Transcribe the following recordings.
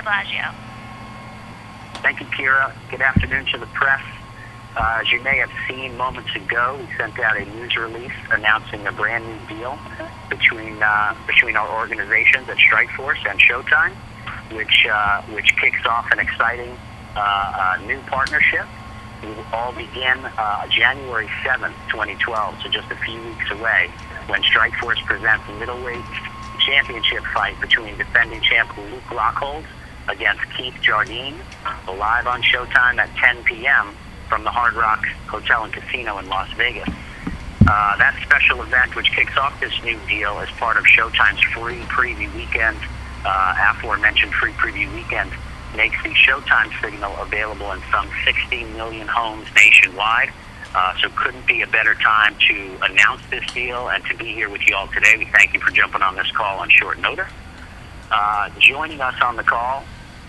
Blasio. Thank you, Kira. Good afternoon to the press. As you may have seen moments ago, we sent out a news release announcing a brand new deal between our organizations at Strikeforce and Showtime, which kicks off an exciting new partnership. We will all begin January 7th, 2012, so just a few weeks away, when Strikeforce presents a middleweight championship fight between defending champ Luke Rockhold against Keith Jardine, live on Showtime at 10 p.m. from the Hard Rock Hotel and Casino in Las Vegas. That special event, which kicks off this new deal as part of Showtime's free preview weekend, aforementioned free preview weekend, makes the Showtime signal available in some 60 million homes nationwide. So couldn't be a better time to announce this deal and to be here with you all today. We thank you for jumping on this call on short notice. Joining us on the call,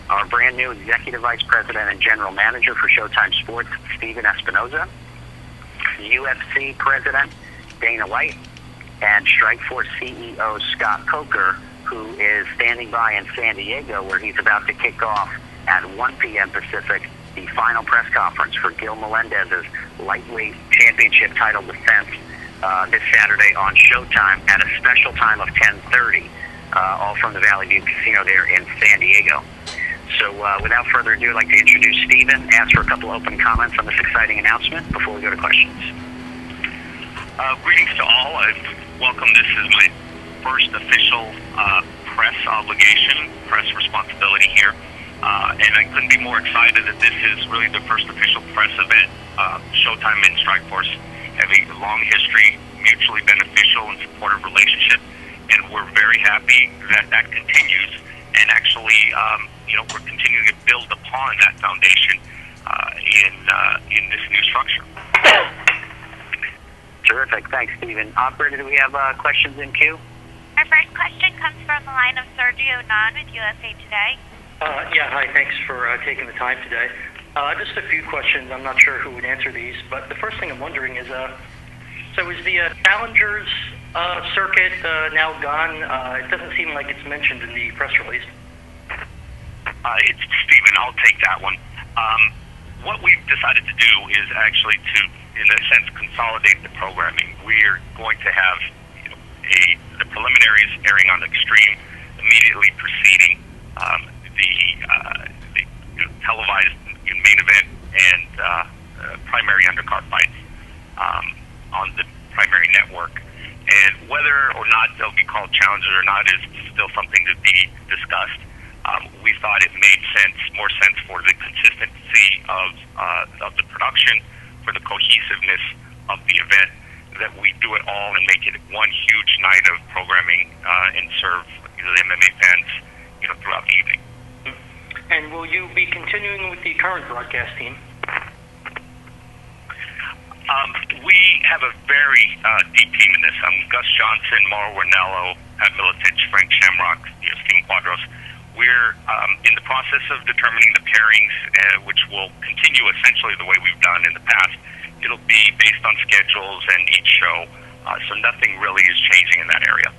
our brand new Executive Vice President and General Manager for Showtime Sports, Stephen Espinoza, UFC President Dana White, and Strikeforce CEO Scott Coker, who is standing by in San Diego, where he's about to kick off at 1 p.m. Pacific the final press conference for Gilbert Melendez's lightweight championship title defense this Saturday on Showtime at a special time of 10:30, all from the Valley View Casino there in San Diego. So without further ado, I'd like to introduce Stephen, ask for a couple open comments on this exciting announcement before we go to questions. Greetings to all. Welcome. This is my first official press obligation, press responsibility here. And I couldn't be more excited that this is really the first official press event. Showtime and Strikeforce have a long history, mutually beneficial and supportive relationship, and we're very happy that that continues. And actually, we're continuing to build upon that foundation in this new structure. Terrific. Thanks, Stephen. Operator, do we have questions in queue? Our first question comes from the line of Sergio Nan with USA Today. Hi, thanks for taking the time today. Just a few questions. I'm not sure who would answer these, but the first thing I'm wondering is, so is the Challengers circuit now gone? It doesn't seem like it's mentioned in the press release. It's Stephen. I'll take that one. What we've decided to do is actually to, in a sense, consolidate the programming. We're going to have the preliminaries airing on Extreme, immediately preceding the televised main event and primary undercard fights on the primary network. And whether or not they'll be called Challengers or not is still something to be discussed. We thought it made more sense for the consistency of the production, for the cohesiveness of the event, that we do it all and make it one huge night of programming and serve the MMA fans throughout the evening. And will you be continuing with the current broadcast team? We have a very deep team in this. Gus Johnson, Mauro Ranello, Pat Miletich, Frank Shamrock, Steven Quadros. We're in the process of determining the pairings, which will continue essentially the way we've done in the past. It'll be based on schedules and each show, so nothing really is changing in that area.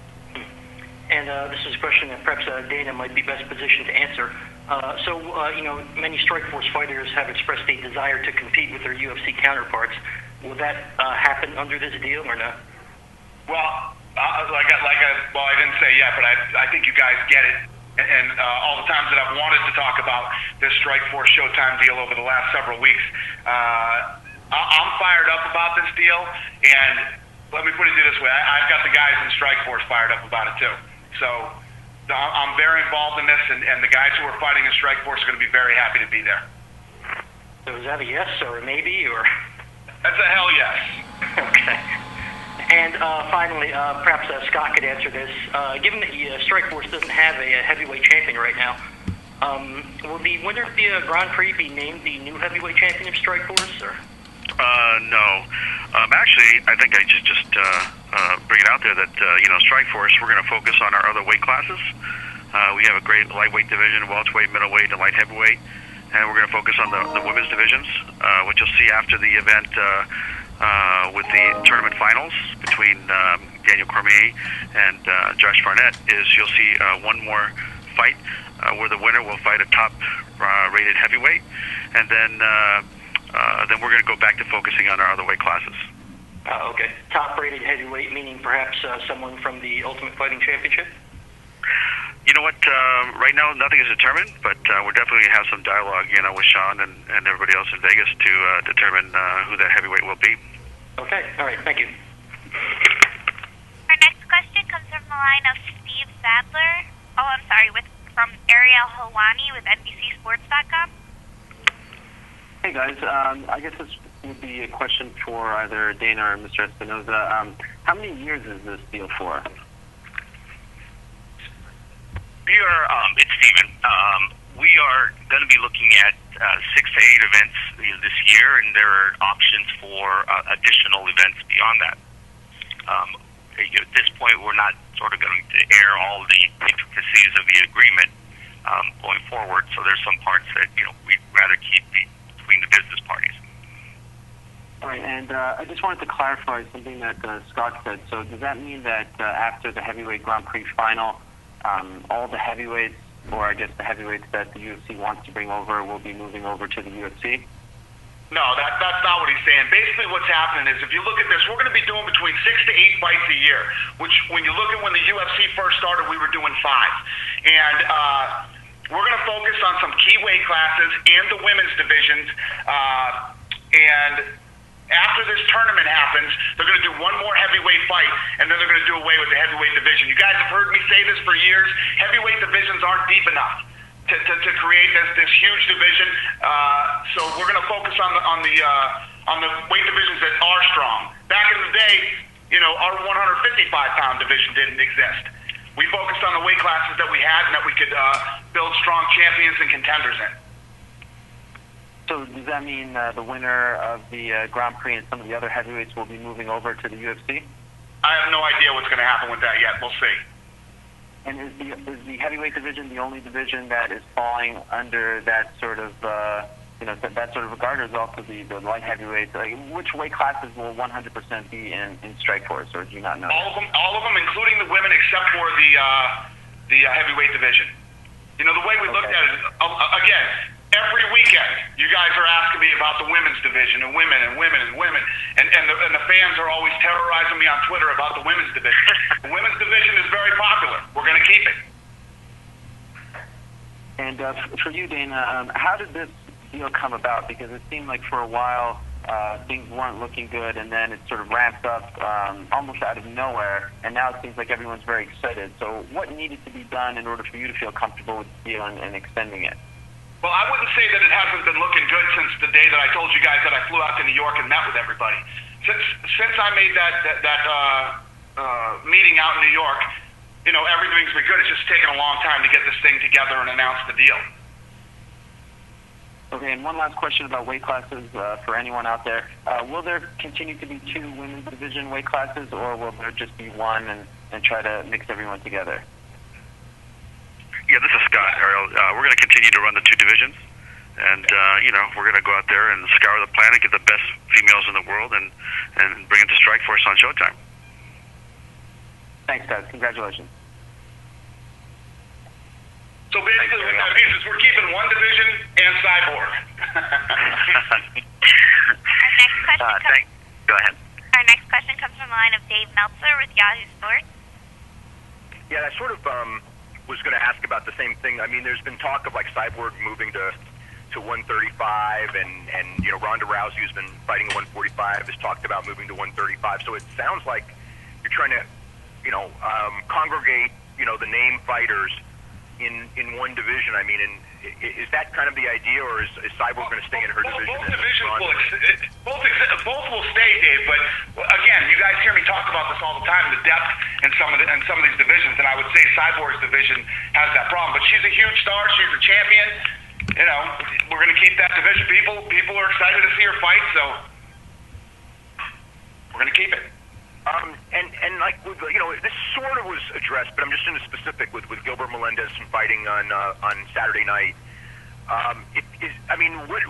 And this is a question that perhaps Dana might be best positioned to answer. Many Strikeforce fighters have expressed a desire to compete with their UFC counterparts. Will that happen under this deal or not? Well, I didn't say yet, but I think you guys get it. And all the times that I've wanted to talk about this Strikeforce Showtime deal over the last several weeks, I'm fired up about this deal. And let me put it this way: I've got the guys in Strikeforce fired up about it too. So I'm very involved in this, and the guys who are fighting in Strikeforce are going to be very happy to be there. So is that a yes or a maybe, or? That's a hell yes. Okay. And finally, perhaps Scott could answer this. Given that Strikeforce doesn't have a heavyweight champion right now, will the winner of the Grand Prix be named the new heavyweight champion of Strikeforce? Or? No. Actually, I think I should just bring it out there that, Strikeforce, we're going to focus on our other weight classes. We have a great lightweight division, welterweight, middleweight, and light heavyweight. And we're going to focus on the women's divisions, which you'll see after the event with the tournament finals between Daniel Cormier and Josh Barnett, is you'll see one more fight where the winner will fight a top-rated heavyweight, and then we're going to go back to focusing on our other weight classes. Okay. Top-rated heavyweight, meaning perhaps someone from the Ultimate Fighting Championship? You know what? Right now, nothing is determined, but we're definitely going to have some dialogue, with Sean and everybody else in Vegas to determine who that heavyweight will be. Okay. All right. Thank you. Our next question comes from the line of Steve Sadler. From Ariel Helwani with NBCSports.com. Hey guys, I guess this would be a question for either Dana or Mr. Espinoza. How many years is this deal for? It's Stephen. We are going to be looking at 6 to 8 events this year, and there are options for additional events beyond that. At this point, we're not sort of going to air all the intricacies of the agreement going forward, so there's some parts that we'd rather keep between the business parties. All right, and I just wanted to clarify something that Scott said. So does that mean that after the heavyweight Grand Prix final, all the heavyweights, or I guess the heavyweights that the UFC wants to bring over, will be moving over to the UFC? No, that's not what he's saying. Basically what's happening is, if you look at this, we're going to be doing between 6 to 8 fights a year, which when you look at when the UFC first started, we were doing 5. And we're going to focus on some key weight classes and the women's divisions. And after this tournament happens, they're going to do one more heavyweight fight, and then they're going to do away with the heavyweight division. You guys have heard me say this for years. Heavyweight divisions aren't deep enough to create this huge division. So we're going to focus on the weight divisions that are strong. Back in the day, our 155-pound division didn't exist. We focused on the weight classes that we had and that we could build strong champions and contenders in. So does that mean the winner of the Grand Prix and some of the other heavyweights will be moving over to the UFC? I have no idea what's going to happen with that yet. We'll see. And is the heavyweight division the only division that is falling under that sort of that sort of regard, or is also the light heavyweights? Like, which weight classes will 100% be in Strikeforce, or do you not know? All of them, including the women, except for the heavyweight division. The way we looked at it, again, every weekend, you guys are asking me about the women's division and women and women and women, and the fans are always terrorizing me on Twitter about the women's division. The women's division is very popular. We're going to keep it. And for you, Dana, how did this deal come about? Because it seemed like for a while things weren't looking good, and then it sort of ramped up almost out of nowhere, and now it seems like everyone's very excited. So what needed to be done in order for you to feel comfortable with the deal and extending it? Well, I wouldn't say that it hasn't been looking good since the day that I told you guys that I flew out to New York and met with everybody. Since I made that meeting out in New York, everything's been good. It's just taken a long time to get this thing together and announce the deal. Okay, and one last question about weight classes for anyone out there. Will there continue to be 2 women's division weight classes, or will there just be one and try to mix everyone together? Yeah, this is Scott, Ariel. We're going to continue to run the 2 divisions, and we're going to go out there and scour the planet, get the best females in the world, and bring it to Strikeforce on Showtime. Thanks, guys. Congratulations. So basically what that means is we're keeping one division and Cyborg. Our next question Go ahead. Our next question comes from the line of Dave Meltzer with Yahoo Sports. Yeah, I sort of was going to ask about the same thing. I mean, there's been talk of like Cyborg moving to 135, and Ronda Rousey, who's been fighting at 145, has talked about moving to 135. So it sounds like you're trying to, congregate, the name fighters in one division. I mean, and is that kind of the idea, or is Cyborg going to stay in her division? Both divisions both will stay, Dave. But again, you guys hear me talk about this all the time, the depth in some of these divisions, and I would say Cyborg's division has that problem. But she's a huge star. She's a champion. We're going to keep that division. People are excited to see her fight, so we're going to keep it. And like with, this sort of was addressed, but I'm just in a specific with Gilbert Melendez fighting on Saturday night.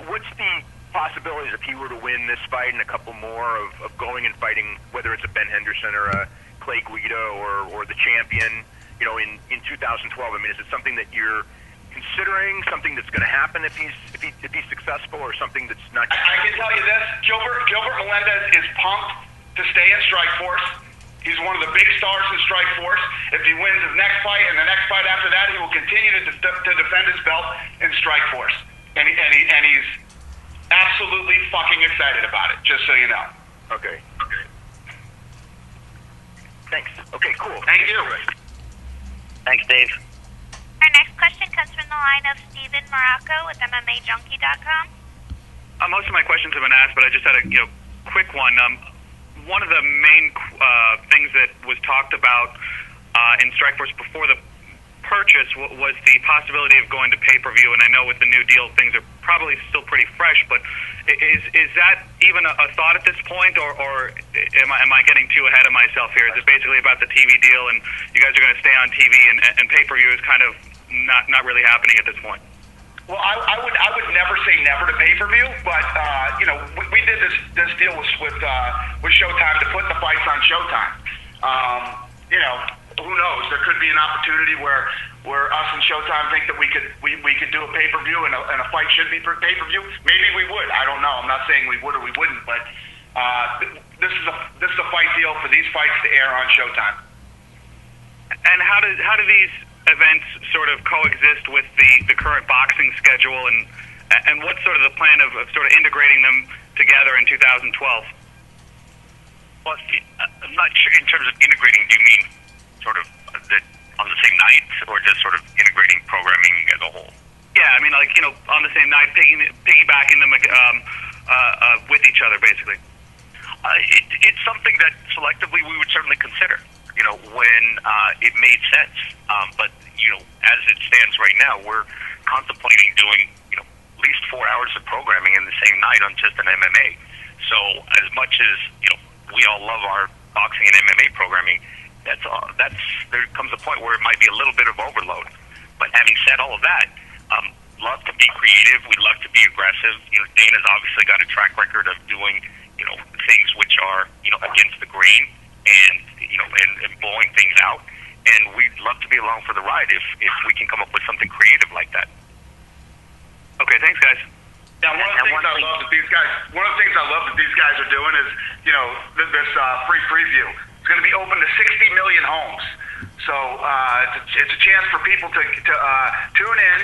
What's the possibilities if he were to win this fight and a couple more of going and fighting, whether it's a Ben Henderson or a Clay Guida or the champion, in 2012? I mean, is it something that you're considering, something that's going to happen if he's successful, or something that's not? I can tell you this: Gilbert Melendez is pumped to stay in Strikeforce. He's one of the big stars in Strikeforce. If he wins his next fight and the next fight after that, he will continue to defend his belt in Strikeforce, and he's absolutely fucking excited about it. Just so you know. Okay. Thanks. Okay, cool. Thank you. Thanks, Dave. Our next question comes from the line of Steven Morocco with MMAJunkie.com. Most of my questions have been asked, but I just had a quick one. One of the main things that was talked about in Strikeforce before the purchase was the possibility of going to pay-per-view, and I know with the new deal things are probably still pretty fresh, but is that even a thought at this point, or am I getting too ahead of myself here? Is it basically about the TV deal and you guys are going to stay on TV and pay-per-view is kind of not really happening at this point? Well, I would never say never to pay-per-view, but we did this deal with Showtime to put the fights on Showtime. Who knows? There could be an opportunity where us and Showtime think that we could do a pay-per-view and a fight should be pay-per-view. Maybe we would. I don't know. I'm not saying we would or we wouldn't, but this is a fight deal for these fights to air on Showtime. And how do these events sort of coexist with the current boxing schedule, and what's sort of the plan of sort of integrating them together in 2012? Well, I'm not sure in terms of integrating. Do you mean sort of on the same night, or just sort of integrating programming as a whole? Yeah, I mean, on the same night, piggybacking them with each other, basically. It's something that selectively we would certainly consider. When it made sense. But as it stands right now, we're contemplating doing at least 4 hours of programming in the same night on just an MMA. So as much as we all love our boxing and MMA programming, there comes a point where it might be a little bit of overload. But having said all of that, love to be creative. We love to be aggressive. Dana's obviously got a track record of doing things which are against the grain and blowing things out. And we'd love to be along for the ride if we can come up with something creative like that. Okay, thanks, guys. Now, one of the things I love that these guys are doing is, this free preview. It's going to be open to 60 million homes. So it's a chance for people to tune in,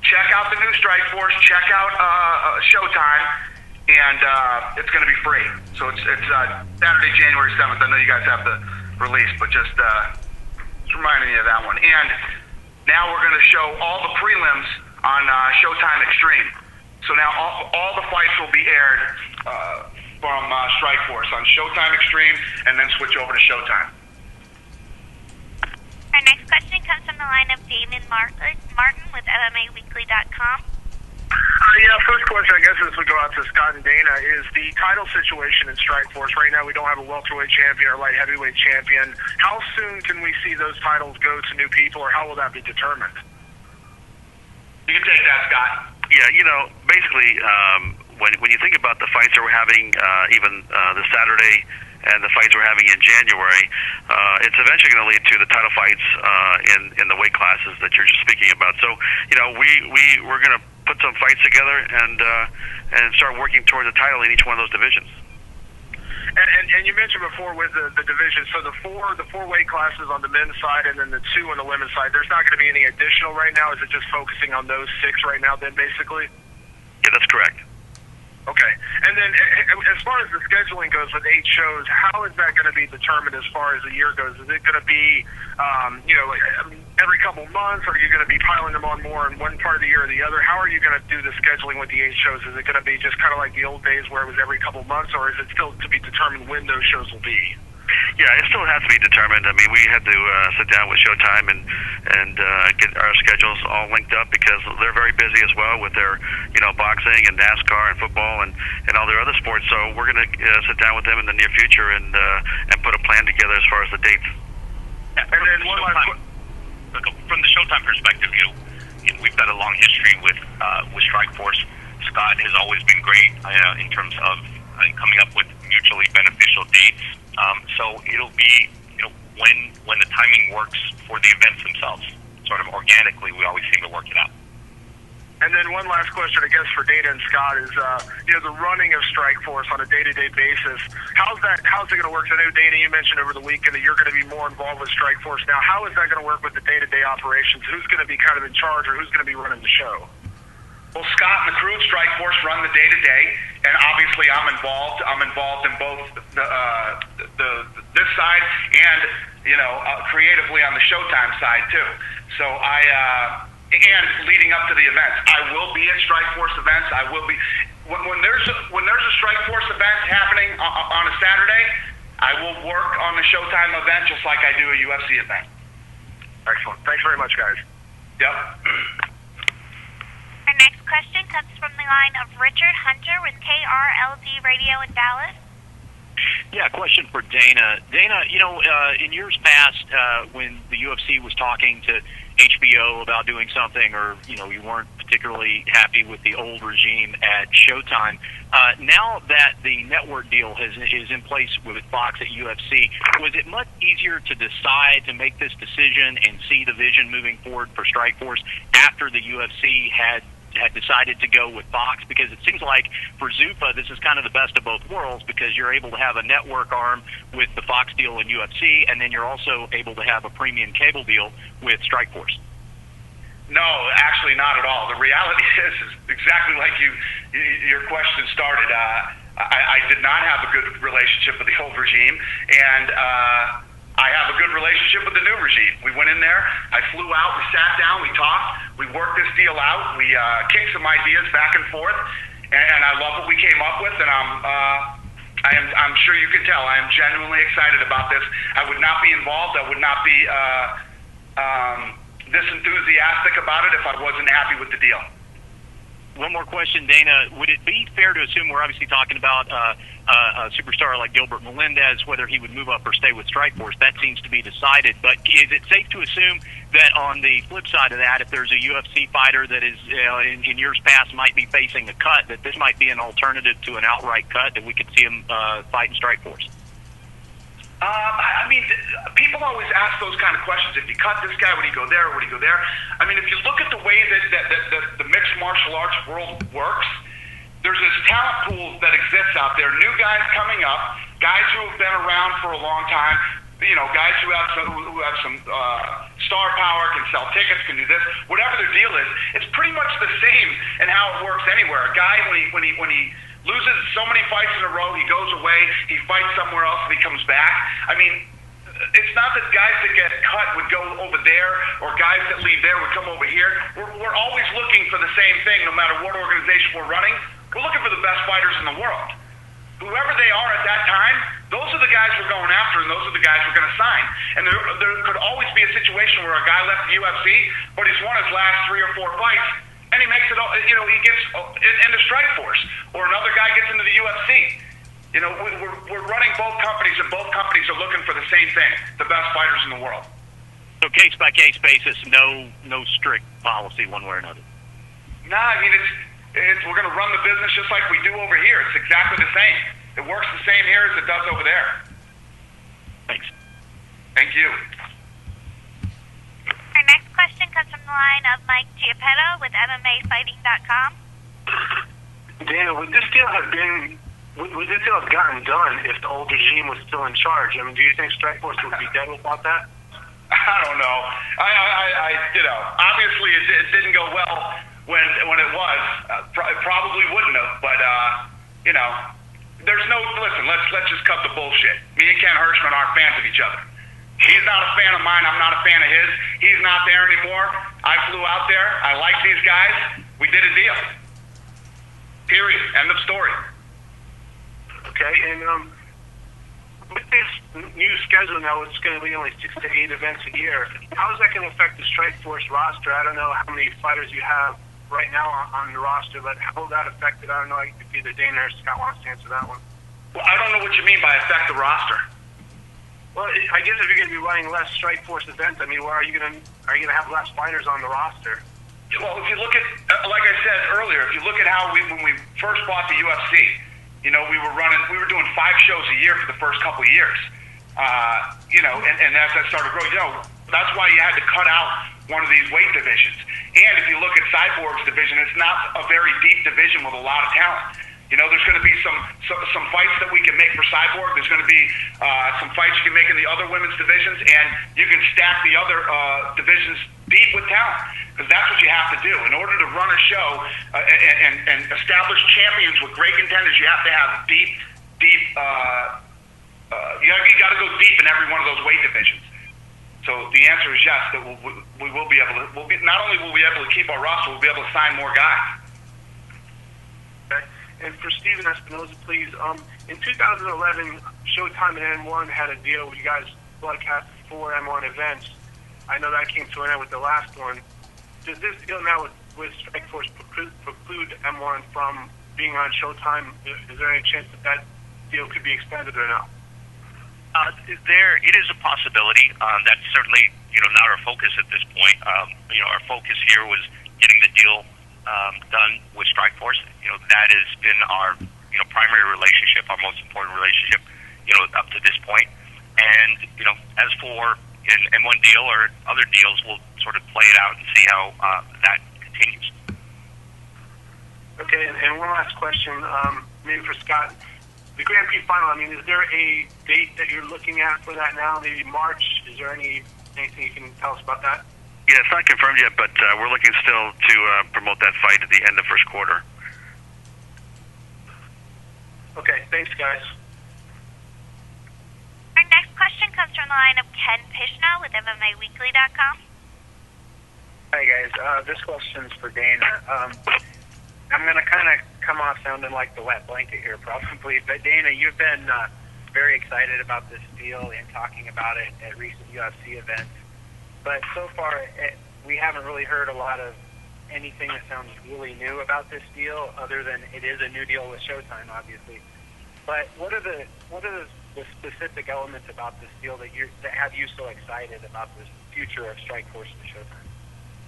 check out the new Strikeforce, check out Showtime, and it's going to be free. So it's Saturday, January 7th. I know you guys have the release, but just reminding you of that one. And now we're going to show all the prelims on Showtime Extreme. So now all the fights will be aired from Strikeforce on Showtime Extreme, and then switch over to Showtime. Our next question comes from the line of Damon Martin with MMAweekly.com. First question, I guess, as we go out to Scott and Dana, is the title situation in Strikeforce. Right now, we don't have a welterweight champion or light heavyweight champion. How soon can we see those titles go to new people, or how will that be determined? You can take that, Scott. Yeah, basically, when you think about the fights that we're having, even this Saturday and the fights we're having in January, it's eventually going to lead to the title fights in the weight classes that you're just speaking about. So, we're going to put some fights together and start working toward the title in each one of those divisions. And you mentioned before with the division, so the four weight classes on the men's side and then the 2 on the women's side, there's not going to be any additional right now? Is it just focusing on those 6 right now then, basically? Yeah, that's correct. Okay. And then as far as the scheduling goes with 8 shows, how is that going to be determined as far as the year goes? Is it going to be, every couple months, or are you going to be piling them on more in one part of the year or the other? How are you going to do the scheduling with the 8 shows? Is it going to be just kind of like the old days where it was every couple months, or is it still to be determined when those shows will be? Yeah, it still has to be determined. I mean, we had to sit down with Showtime and get our schedules all linked up because they're very busy as well with their, boxing and NASCAR and football and all their other sports. So we're going to sit down with them in the near future and put a plan together as far as the dates. Yeah, and then from the Showtime perspective, we've got a long history with Strikeforce. Scott has always been great in terms of coming up with mutually beneficial dates. So it'll be, when the timing works for the events themselves. Sort of organically, we always seem to work it out. And then one last question, I guess, for Dana and Scott is, the running of Strikeforce on a day-to-day basis. How's it going to work? I know, Dana, you mentioned over the weekend that you're going to be more involved with Strikeforce now. How is that going to work with the day-to-day operations? Who's going to be kind of in charge, or who's going to be running the show? Well, Scott and the crew at Strikeforce run the day-to-day, and obviously I'm involved. I'm involved in both this side and, creatively on the Showtime side, too. So and leading up to the events, I will be at Strikeforce events. I will be when there's a Strikeforce event happening on a Saturday. I will work on the Showtime event just like I do a UFC event. Excellent. Thanks very much, guys. Yep. Our next question comes from the line of Richard Hunter with KRLD Radio in Dallas. Yeah, question for Dana. Dana, in years past, when the UFC was talking to HBO about doing something, or you weren't particularly happy with the old regime at Showtime, now that the network deal is in place with Fox at UFC, was it much easier to decide to make this decision and see the vision moving forward for Strikeforce after the UFC had decided to go with Fox? Because it seems like for Zuffa, this is kind of the best of both worlds, because you're able to have a network arm with the Fox deal in UFC, and then you're also able to have a premium cable deal with Strikeforce. No, actually not at all. The reality is exactly like your question started. I did not have a good relationship with the old regime, and I have a good relationship with the new regime. We went in there, I flew out, we sat down, we talked, we worked this deal out, we kicked some ideas back and forth, and I love what we came up with, and I'm sure you can tell, I am genuinely excited about this. I would not be involved, I would not be this enthusiastic about it if I wasn't happy with the deal. One more question, Dana. Would it be fair to assume, we're obviously talking about a superstar like Gilbert Melendez, whether he would move up or stay with Strikeforce? That seems to be decided. But is it safe to assume that on the flip side of that, if there's a UFC fighter that is in years past might be facing a cut, that this might be an alternative to an outright cut, that we could see him fight in Strikeforce? I mean, people always ask those kind of questions. If you cut this guy, would he go there or would he go there? I mean, if you look at the way that the mixed martial arts world works, there's this talent pool that exists out there. New guys coming up, guys who have been around for a long time, guys who have some star power, can sell tickets, can do this, whatever their deal is. It's pretty much the same in how it works anywhere. A guy, when he loses so many fights in a row, he goes away, he fights somewhere else, and he comes back. I mean, it's not that guys that get cut would go over there, or guys that leave there would come over here. We're always looking for the same thing, no matter what organization we're running. We're looking for the best fighters in the world. Whoever they are at that time, those are the guys we're going after, and those are the guys we're going to sign. And there could always be a situation where a guy left the UFC, but he's won his last 3 or 4 fights, and he makes it, he gets into Strikeforce, or another guy gets into the UFC. We're running both companies, and both companies are looking for the same thing, the best fighters in the world. So case-by-case basis, no strict policy one way or another? Nah, I mean, we're going to run the business just like we do over here. It's exactly the same. It works the same here as it does over there. Thanks. Thank you. Our next question comes from the line of Mike Chiappetto with MMAfighting.com. Dana, would this deal have gotten done if the old regime was still in charge? I mean, do you think Strikeforce would be dead without that? I don't know. Obviously it didn't go well when it was. It probably wouldn't have, but there's no. Listen, let's just cut the bullshit. Me and Ken Hirschman aren't fans of each other. He's not a fan of mine. I'm not a fan of his. He's not there anymore. I flew out there. I like these guys. We did a deal. Period. End of story. Okay, and with this new schedule now, it's going to be only 6 to 8 events a year. How is that going to affect the Strikeforce roster? I don't know how many fighters you have right now on the roster, but how will that affect it? I don't know if either Dana or Scott wants to answer that one. Well, I don't know what you mean by affect the roster. Well, I guess if you're going to be running less Strikeforce events, I mean, are you going to have less fighters on the roster? Well, if you look at, like I said earlier, if you look at how when we first bought the UFC, we were doing 5 shows a year for the first couple of years. And as that started growing, that's why you had to cut out one of these weight divisions. And if you look at Cyborg's division, it's not a very deep division with a lot of talent. You know, there's going to be some fights that we can make for Cyborg. There's going to be some fights you can make in the other women's divisions, and you can stack the other divisions deep with talent, because that's what you have to do. In order to run a show and establish champions with great contenders, you have to have deep. You got to go deep in every one of those weight divisions. So the answer is yes. That we will be able to. Not only will we be able to keep our roster, we'll be able to sign more guys. Okay. And for Stephen Espinoza, please. In 2011, Showtime and M1 had a deal where you guys broadcast 4 M1 events. I know that came to an end with the last one. Does this deal now with Strikeforce preclude M1 from being on Showtime? Is there any chance that deal could be extended or not? It is a possibility. That's certainly not our focus at this point. Our focus here was getting the deal done with Strikeforce. That has been our primary relationship, our most important relationship, up to this point. And as for an M1 deal or other deals, we'll sort of play it out and see how that continues. Okay, and one last question, maybe for Scott. The Grand Prix final, is there a date that you're looking at for that now? Maybe March? Is there anything you can tell us about that? Yeah, it's not confirmed yet, but we're looking still to promote that fight at the end of first quarter. Okay, thanks, guys. Our next question comes from the line of Ken Pishna with MMAweekly.com. Hi, guys. This question's for Dana. I'm going to kind of come off sounding like the wet blanket here, probably. But, Dana, you've been very excited about this deal and talking about it at recent UFC events. But so far, we haven't really heard a lot of anything that sounds really new about this deal, other than it is a new deal with Showtime, obviously. But what are the specific elements about this deal that have you so excited about the future of Strikeforce and Showtime?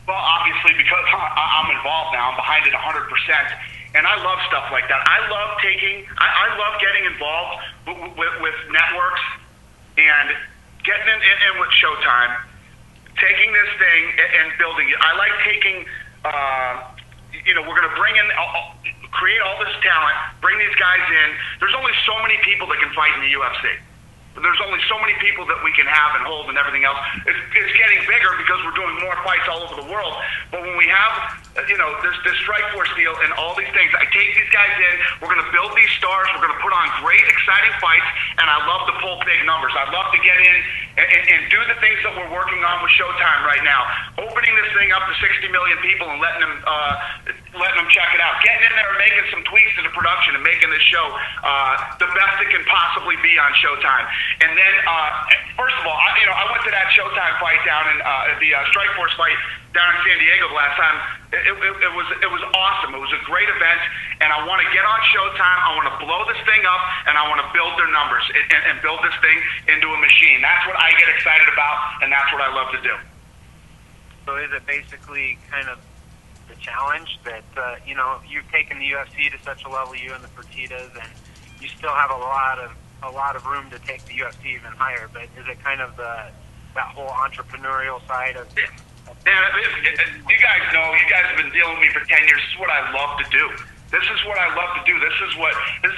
Well, obviously, because I'm involved now, I'm behind it 100%, and I love stuff like that. I love getting involved with networks and getting in with Showtime, taking this thing and building it. I like taking, we're going to bring in, create all this talent, bring these guys in. There's only so many people that can fight in the UFC. There's only so many people that we can have and hold and everything else. It's getting bigger because we're doing more fights all over the world. But when we have, this Strikeforce deal and all these things, I take these guys in, we're going to build these stars, we're going to put on great, exciting fights, and I love to pull big numbers. I love to get in and do the things that we're working on with Showtime right now. Opening this thing up to 60 million people and letting them check it out. Getting in there and making some tweaks to the production and making this show the best it can possibly be on Showtime. And then, first of all, I went to that Showtime fight down in the Strikeforce fight down in San Diego the last time. It was awesome. It was a great event, and I want to get on Showtime. I want to blow this thing up, and I want to build their numbers and build this thing into a machine. That's what I get excited about, and that's what I love to do. So is it basically kind of the challenge that you've taken the UFC to such a level, you and the Fertittas, and you still have a lot of room to take the UFC even higher, but is it kind of that whole entrepreneurial side of it? You guys know, you guys have been dealing with me for 10 years. This is what I love to do. This is what I love to do. This is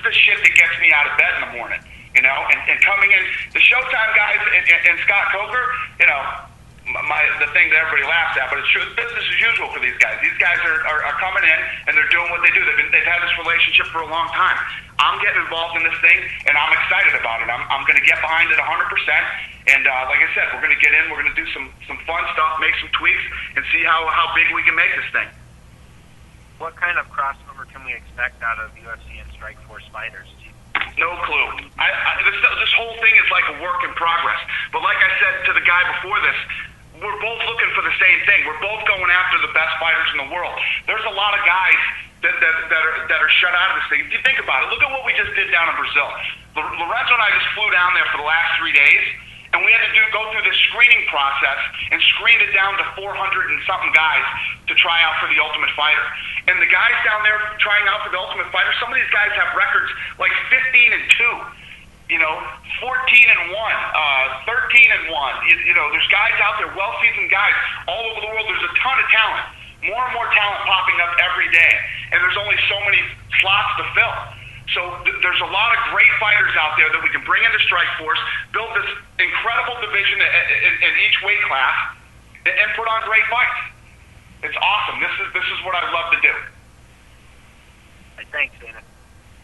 the shit that gets me out of bed in the morning, and coming in, the Showtime guys and Scott Coker, the thing that everybody laughs at, but it's true. Business as usual for these guys. These guys are coming in and they're doing what they do. They've had this relationship for a long time. I'm getting involved in this thing, and I'm excited about it. I'm going to get behind it 100%. And like I said, we're going to get in. We're going to do some fun stuff, make some tweaks, and see how big we can make this thing. What kind of crossover can we expect out of UFC and Strikeforce fighters? No clue. This whole thing is like a work in progress. But like I said to the guy before this, we're both looking for the same thing. We're both going after the best fighters in the world. There's a lot of guys that are shut out of this thing. If you think about it, look at what we just did down in Brazil. Lorenzo and I just flew down there for the last 3 days, and we had to go through this screening process and screened it down to 400 and something guys to try out for the Ultimate Fighter. And the guys down there trying out for the Ultimate Fighter, some of these guys have records like 15-2. 14-1, 13-1. There's guys out there, well-seasoned guys all over the world. There's a ton of talent, more and more talent popping up every day, and there's only so many slots to fill. So there's a lot of great fighters out there that we can bring into Strikeforce, build this incredible division in each weight class, and put on great fights. It's awesome. This is what I love to do. Thanks, Dana.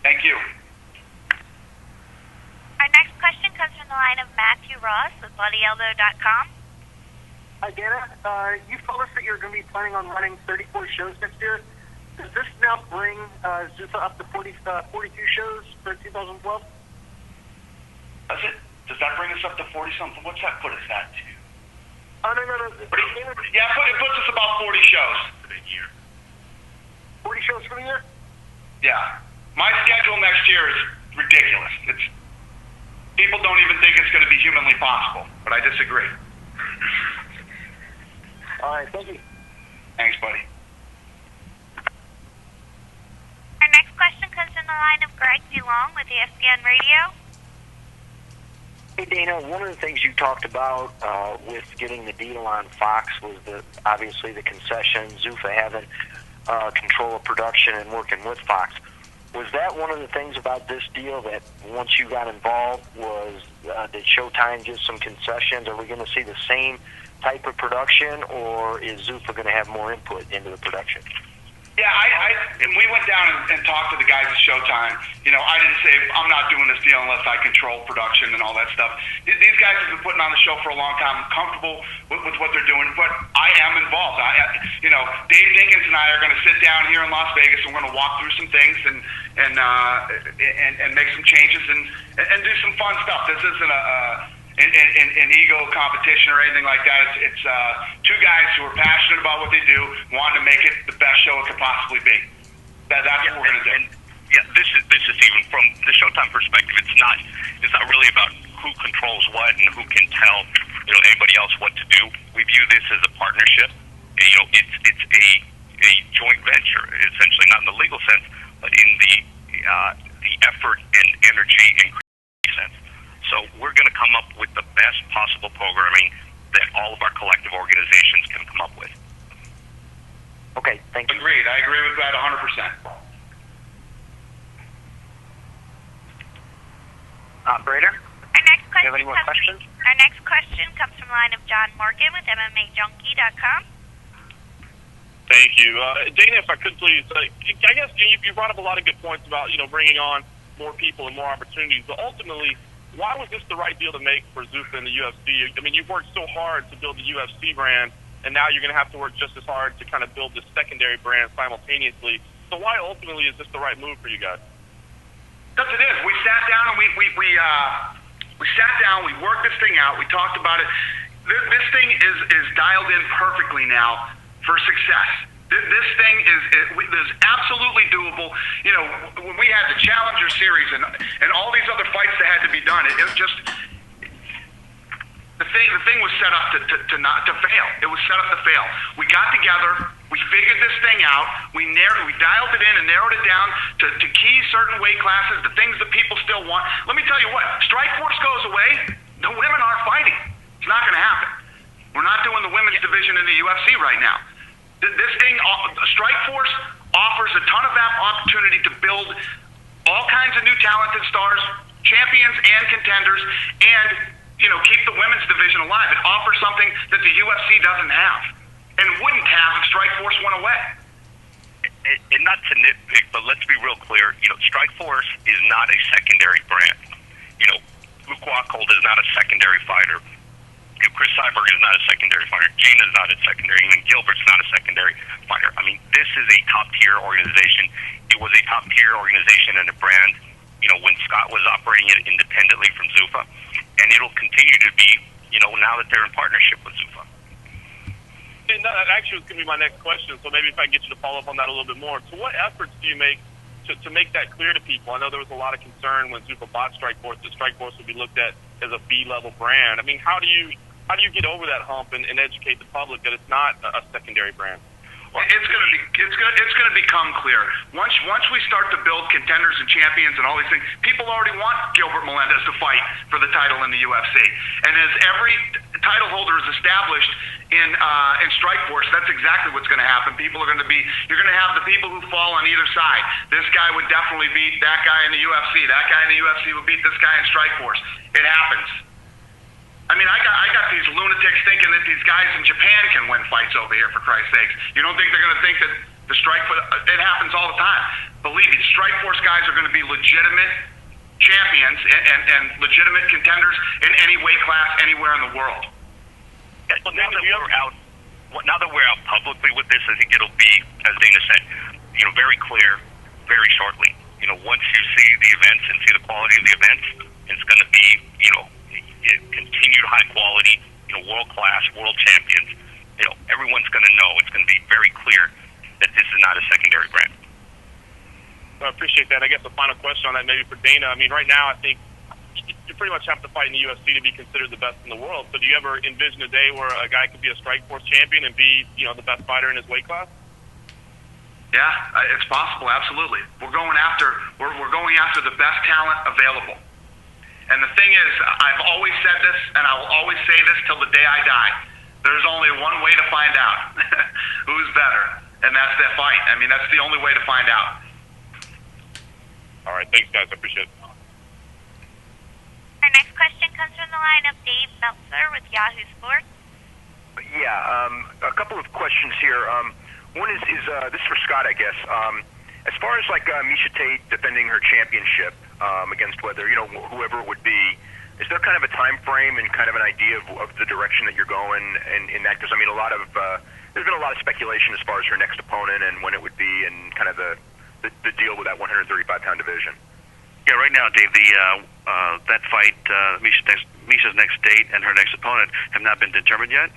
Thank you. Our next question comes from the line of Matthew Ross with BloodyElbow.com. Hi, Dana. You told us that you're going to be planning on running 34 shows next year. Does this now bring Zuffa up to 42 shows for 2012? Does it? Does that bring us up to 40-something? What's that put us at? Oh, no. Yeah, it puts us about 40 shows for the year. 40 shows for the year? Yeah. My schedule next year is ridiculous. People don't even think it's going to be humanly possible, but I disagree. All right, thank you. Thanks, buddy. Our next question comes from the line of Greg DeLong with ESPN Radio. Hey, Dana, one of the things you talked about with getting the deal on Fox was obviously the concession, Zuffa having control of production and working with Fox. Was that one of the things about this deal that once you got involved was did Showtime give some concessions? Are we going to see the same type of production, or is Zuffa going to have more input into the production? Yeah, and we went down and talked to the guys at Showtime. I didn't say, I'm not doing this deal unless I control production and all that stuff. These guys have been putting on the show for a long time. I'm comfortable with what they're doing, but I am involved. Dave Dinkins and I are going to sit down here in Las Vegas, and we're going to walk through some things and make some changes and do some fun stuff. This isn't an ego competition or anything like that. It's two guys who are passionate about what they do, wanting to make it the best show it could possibly be. That's what we're going to do. Yeah, this is even from the Showtime perspective. It's not really about who controls what and who can tell anybody else what to do. We view this as a partnership. It's a joint venture, essentially, not in the legal sense, but in the effort and energy and creativity sense. So we're going to come up with the best possible programming that all of our collective organizations can come up with. Okay, thank you. Agreed. I agree with that 100%. Operator? Do you have any more questions? Our next question comes from the line of John Morgan with MMAJunkie.com. Thank you. Dana, if I could please, I guess you brought up a lot of good points about, bringing on more people and more opportunities, but ultimately, why was this the right deal to make for Zuffa and the UFC? I mean, you've worked so hard to build the UFC brand, and now you're going to have to work just as hard to kind of build this secondary brand simultaneously. So why ultimately is this the right move for you guys? Yes, it is. We sat down and we sat down. We worked this thing out. We talked about it. This thing is dialed in perfectly now for success. This thing is absolutely doable. When we had the Challenger Series and all these other fights that had to be done, it was just the thing was set up to fail. It was set up to fail. We got together. We figured this thing out. We dialed it in and narrowed it down to key certain weight classes, the things that people still want. Let me tell you what, Strikeforce goes away, the women are fighting. It's not going to happen. We're not doing the women's division in the UFC right now. This thing, Strikeforce offers a ton of opportunity to build all kinds of new talented stars, champions and contenders, and keep the women's division alive. It offers something that the UFC doesn't have and wouldn't have if Strikeforce went away. And not to nitpick, but let's be real clear. Strikeforce is not a secondary brand. Luke Rockhold is not a secondary fighter. Cris Cyborg is not a secondary fighter. Gina is not a secondary. Even Gilbert's not a secondary fighter. I mean, this is a top-tier organization. It was a top-tier organization and a brand, when Scott was operating it independently from Zuffa. And it'll continue to be, now that they're in partnership with Zuffa. And that actually was going to be my next question, so maybe if I can get you to follow up on that a little bit more. So what efforts do you make to make that clear to people? I know there was a lot of concern when Zuffa bought Strikeforce that Strikeforce would be looked at as a B-level brand. I mean, how do you get over that hump and educate the public that it's not a secondary brand? Well, it's going going to become clear. Once we start to build contenders and champions and all these things, people already want Gilbert Melendez to fight for the title in the UFC. And as every title holder is established in Strikeforce, that's exactly what's going to happen. You're going to have the people who fall on either side. This guy would definitely beat that guy in the UFC. That guy in the UFC would beat this guy in Strikeforce. It happens. I mean, I got these lunatics thinking that these guys in Japan can win fights over here, for Christ's sakes. You don't think they're going to think that the it happens all the time. Believe me, Strikeforce guys are going to be legitimate champions and legitimate contenders in any weight class anywhere in the world. Yeah, well, now that we're out publicly with this, I think it'll be, as Dana said, very clear, very shortly. Once you see the events and see the quality of the events, it's going to be, continued high quality, world class, world champions. Everyone's going to know. It's going to be very clear that this is not a secondary brand. I appreciate that. I guess the final question on that, maybe for Dana. I mean, right now, I think you pretty much have to fight in the UFC to be considered the best in the world. So do you ever envision a day where a guy could be a Strikeforce champion and be, the best fighter in his weight class? Yeah, it's possible. Absolutely. We're going after the best talent available. And the thing is, I've always said this, and I will always say this till the day I die. There's only one way to find out who's better, and that's that fight. I mean, that's the only way to find out. All right, thanks, guys. I appreciate it. Our next question comes from the line of Dave Meltzer with Yahoo Sports. Yeah, a couple of questions here. One is this is for Scott, I guess. As far as Miesha Tate defending her championship against whoever it would be, is there kind of a time frame and kind of an idea of the direction that you're going in that? Because I mean, there's been a lot of speculation as far as her next opponent and when it would be, and kind of the deal with that 135-pound division. Yeah, right now, Dave, that fight, Miesha's next date and her next opponent have not been determined yet.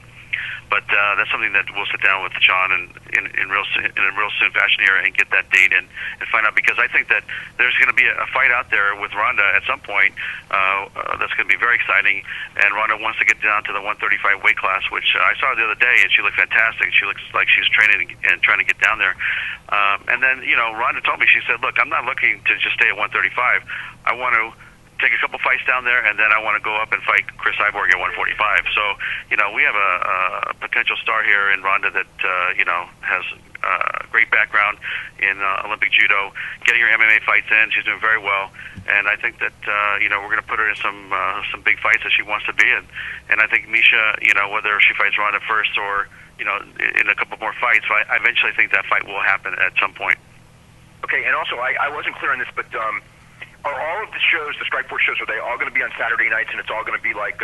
But that's something that we'll sit down with Sean in a real soon fashion here and get that date and find out, because I think that there's going to be a fight out there with Ronda at some point that's going to be very exciting. And Ronda wants to get down to the 135 weight class, which I saw her the other day, and she looked fantastic. She looks like she's training and trying to get down there. And then, Ronda told me, she said, look, I'm not looking to just stay at 135. I want to take a couple fights down there, and then I want to go up and fight Cris Cyborg at 145. So, we have a potential star here in Ronda that, has a great background in Olympic judo, getting her MMA fights in. She's doing very well. And I think that, we're going to put her in some big fights that she wants to be in. And I think Miesha, whether she fights Ronda first or, in a couple more fights, I eventually think that fight will happen at some point. Okay, and also, I wasn't clear on this, but are all of the shows, the Strikeforce shows, are they all going to be on Saturday nights, and it's all going to be like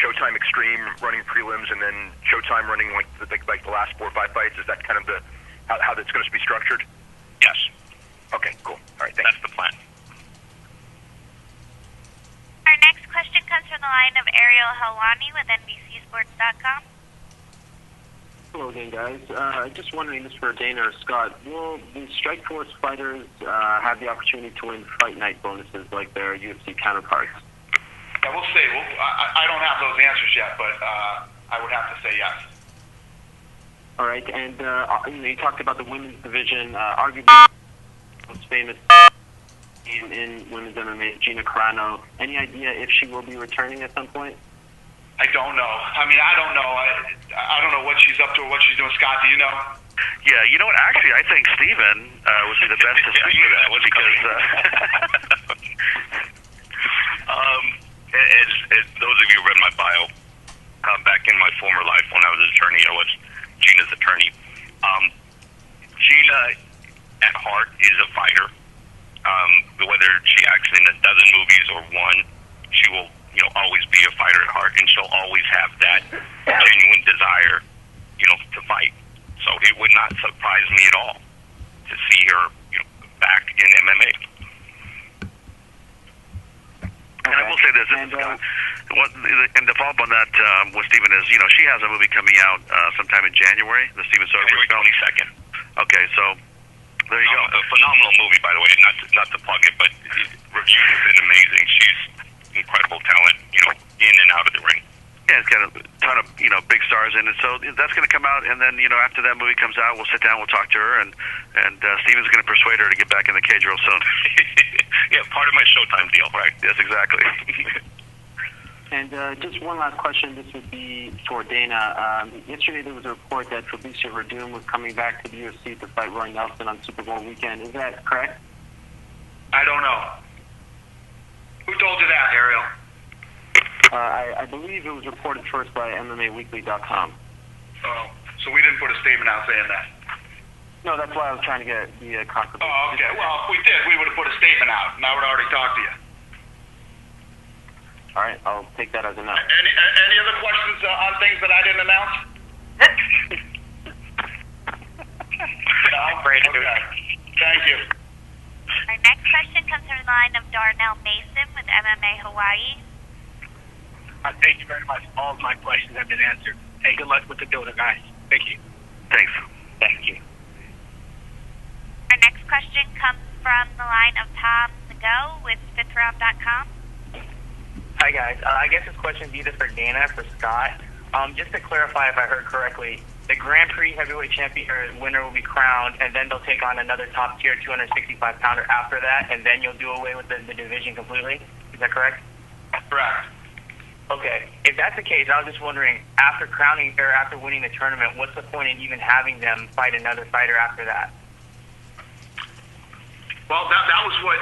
Showtime Extreme running prelims, and then Showtime running like the last 4 or 5 fights? Is that kind of how that's going to be structured? Yes. Okay, cool. All right, thanks. That's the plan. Our next question comes from the line of Ariel Helwani with NBCSports.com. Hello again, guys. Just wondering, this for Dana or Scott, will the Strikeforce fighters have the opportunity to win fight night bonuses like their UFC counterparts? Yeah, we'll see. I don't have those answers yet, but I would have to say yes. All right, and you talked about the women's division. Arguably most famous in women's MMA, Gina Carano. Any idea if she will be returning at some point? I don't know. I mean, I don't know. I don't know what she's up to or what she's doing. Scott, do you know? Yeah, you know what? Actually, I think Stephen would be the best to speak to that, because as those of you who read my bio, back in my former life when I was an attorney, I was Gina's attorney. Gina, at heart, is a fighter. Whether she acts in a dozen movies or one, she will always be a fighter at heart, and she'll always have that genuine desire, to fight. So it would not surprise me at all to see her, back in MMA. And I will say this, and the follow-up on that with Stephen is, she has a movie coming out sometime in January, the Stephen January 22nd. Okay, so there you go. A phenomenal movie, by the way. Not to plug it, but reviews have been amazing. She's incredible talent, in and out of the ring. Yeah, it's got a ton of big stars in it, so that's going to come out, and then after that movie comes out, we'll sit down, we'll talk to her, and Steven's going to persuade her to get back in the cage real soon. Yeah, part of my Showtime deal, right? Yes, exactly. And just one last question. This would be for Dana. Yesterday there was a report that Fabricio Werdum was coming back to the UFC to fight Roy Nelson on Super Bowl weekend. Is that correct? I don't know. Who told you that, Ariel? I believe it was reported first by MMAweekly.com. Oh, so we didn't put a statement out saying that? No, that's why I was trying to get the confirmation. Oh, okay. Well, if we did, we would have put a statement out, and I would have already talked to you. All right, I'll take that as a no. Any other questions on things that I didn't announce? No? Great. Okay. Thank you. Our next question comes from the line of Darnell Mason with MMA Hawaii. Thank you very much. All of my questions have been answered. Hey, good luck with the builder, guys. Thank you. Thanks. Thank you. Our next question comes from the line of Tom Segal with FifthRound.com. Hi, guys. I guess this question is either for Dana or for Scott. Just to clarify if I heard correctly, the Grand Prix heavyweight champion or winner will be crowned, and then they'll take on another top-tier 265-pounder after that, and then you'll do away with the division completely? Is that correct? Correct. Okay. If that's the case, I was just wondering, after crowning or after winning the tournament, what's the point in even having them fight another fighter after that? Well, that was what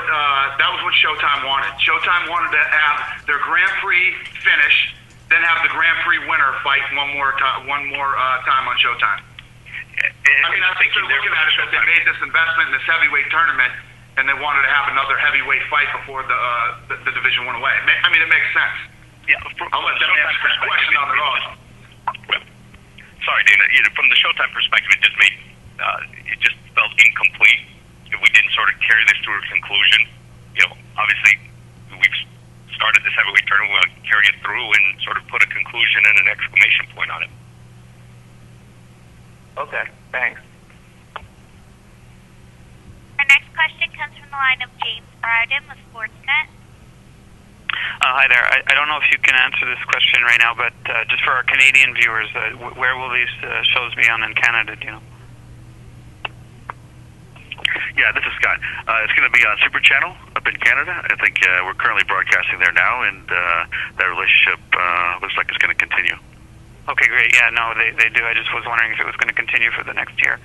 Showtime wanted. Showtime wanted to have their Grand Prix finish, then have the Grand Prix winner fight one more time on Showtime. I mean, I think they're looking at it that they made this investment in this heavyweight tournament, and they wanted to have another heavyweight fight before the division went away. I mean, it makes sense. Yeah, I'll let them answer that question on their own. Sorry, Dana. From the Showtime perspective, it just felt incomplete if we didn't sort of carry this to a conclusion. Obviously, we've started this heavyweight tournament. We want to carry it through and sort of put a conclusion and an exclamation point on it. Okay, thanks. Our next question comes from the line of James Bryden with Sportsnet. Hi there. I don't know if you can answer this question right now, but just for our Canadian viewers, where will these shows be on in Canada, do you know? Yeah, this is Scott. It's going to be on Super Channel up in Canada. I think we're currently broadcasting there now, and that relationship looks like it's going to continue. Okay, great. Yeah, no, they do. I just was wondering if it was going to continue for the next year.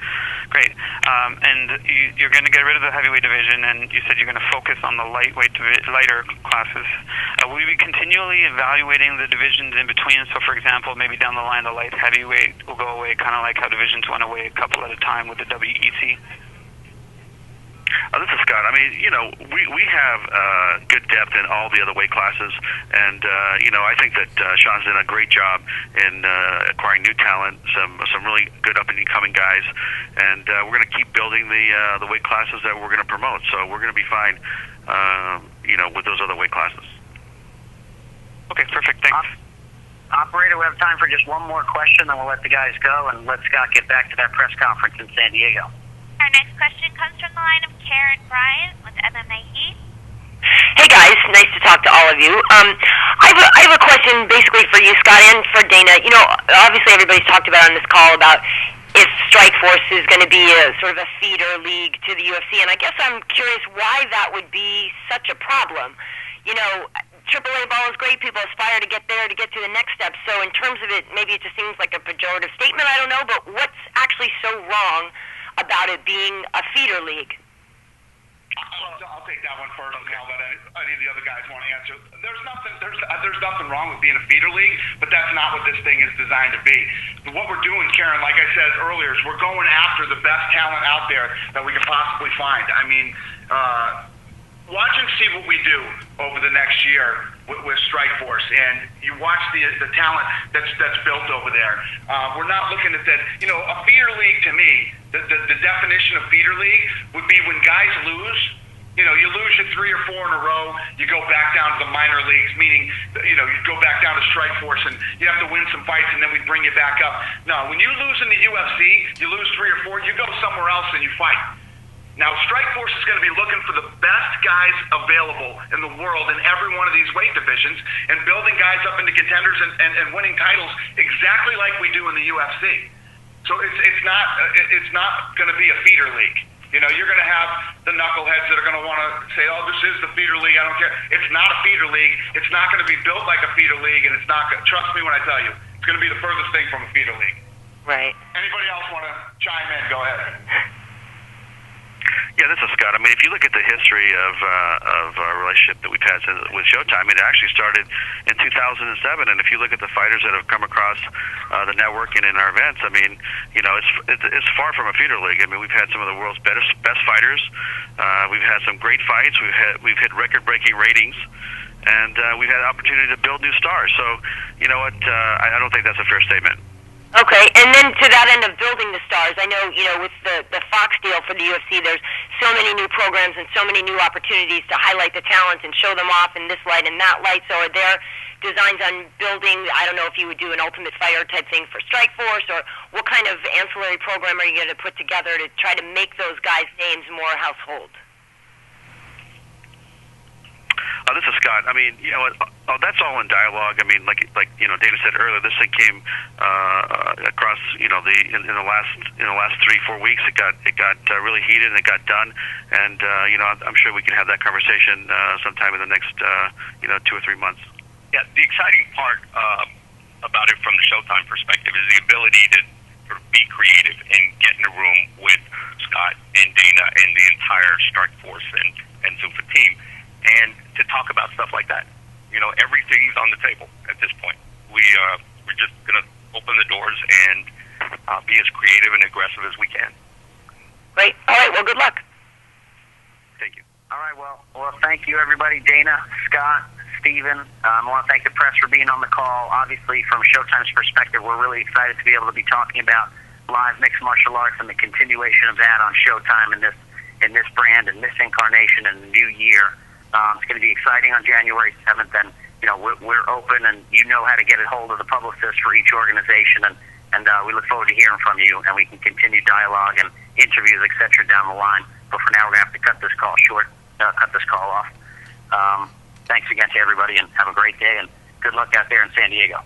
Great. And you're going to get rid of the heavyweight division, and you said you're going to focus on the lighter classes. Will you be continually evaluating the divisions in between? So, for example, maybe down the line, the light heavyweight will go away, kind of like how divisions went away a couple at a time with the WEC? This is Scott. I mean, we have good depth in all the other weight classes, and I think that Sean's done a great job in acquiring new talent, some really good up and coming guys, and we're going to keep building the weight classes that we're going to promote. So we're going to be fine, with those other weight classes. Okay, perfect. Thanks. Operator, we have time for just one more question, then we'll let the guys go and let Scott get back to that press conference in San Diego. Our next question comes from the line of Karen Bryant with MMA H.E.A.T. Hey guys, nice to talk to all of you. I have a question basically for you, Scott, and for Dana. Obviously everybody's talked about on this call about if Strikeforce is going to be a sort of a feeder league to the UFC, and I guess I'm curious why that would be such a problem. AAA ball is great. People aspire to get there, to get to the next step. So in terms of it, maybe it just seems like a pejorative statement. I don't know, but what's actually so wrong about it being a feeder league? I'll take that one first, and I'll let any of the other guys want to answer. There's nothing wrong with being a feeder league, but that's not what this thing is designed to be. What we're doing, Karen, like I said earlier, is we're going after the best talent out there that we can possibly find. I mean, watch and see what we do over the next year with Strikeforce, and you watch the talent that's built over there. We're not looking at that. A feeder league to me, the definition of feeder league would be when guys lose. You lose your 3 or 4 in a row, you go back down to the minor leagues, meaning, you go back down to Strikeforce and you have to win some fights and then we bring you back up. No, when you lose in the UFC, you lose 3 or 4, you go somewhere else and you fight. Now, Strikeforce is going to be looking for the best guys available in the world in every one of these weight divisions and building guys up into contenders and winning titles exactly like we do in the UFC. So it's not going to be a feeder league. You know, you're going to have the knuckleheads that are going to want to say, oh, this is the feeder league, I don't care. It's not a feeder league. It's not going to be built like a feeder league, and it's not, trust me when I tell you, it's going to be the furthest thing from a feeder league. Right. Anybody else want to chime in? Go ahead. Yeah, this is Scott. I mean, if you look at the history of our relationship that we've had with Showtime, it actually started in 2007. And if you look at the fighters that have come across the network and in our events, I mean, you know, it's far from a feeder league. I mean, we've had some of the world's best fighters. We've had some great fights. We've hit record-breaking ratings, and we've had the opportunity to build new stars. So, you know what? I don't think that's a fair statement. Okay, and then to that end of building the stars, I know, you know, with the Fox deal for the UFC, there's so many new programs and so many new opportunities to highlight the talent and show them off in this light and that light. So are there designs on building, I don't know if you would do an Ultimate Fighter type thing for Strikeforce, or what kind of ancillary program are you going to put together to try to make those guys' names more household? This is Scott. I mean, you know, that's all in dialogue. I mean, like you know, Dana said earlier, this thing came across, you know, in the last 3-4 weeks. It got really heated and it got done. And you know, I'm sure we can have that conversation sometime in the next 2 or 3 months. Yeah, the exciting part about it from the Showtime perspective is the ability to sort of be creative and get in a room with Scott and Dana and the entire Strikeforce and Zuffa team, and to talk about stuff like that. You know, everything's on the table at this point. We're just going to open the doors and be as creative and aggressive as we can. Great. All right, well, good luck. Thank you. All right, well, thank you, everybody. Dana, Scott, Stephen. I want to thank the press for being on the call. Obviously, from Showtime's perspective, we're really excited to be able to be talking about live mixed martial arts and the continuation of that on Showtime in this brand and this incarnation in the new year. It's going to be exciting on January 7th, and you know we're open, and you know how to get a hold of the publicist for each organization, and we look forward to hearing from you, and we can continue dialogue and interviews, etc. down the line. But for now, we're going to have to cut this call off. Thanks again to everybody, and have a great day, and good luck out there in San Diego.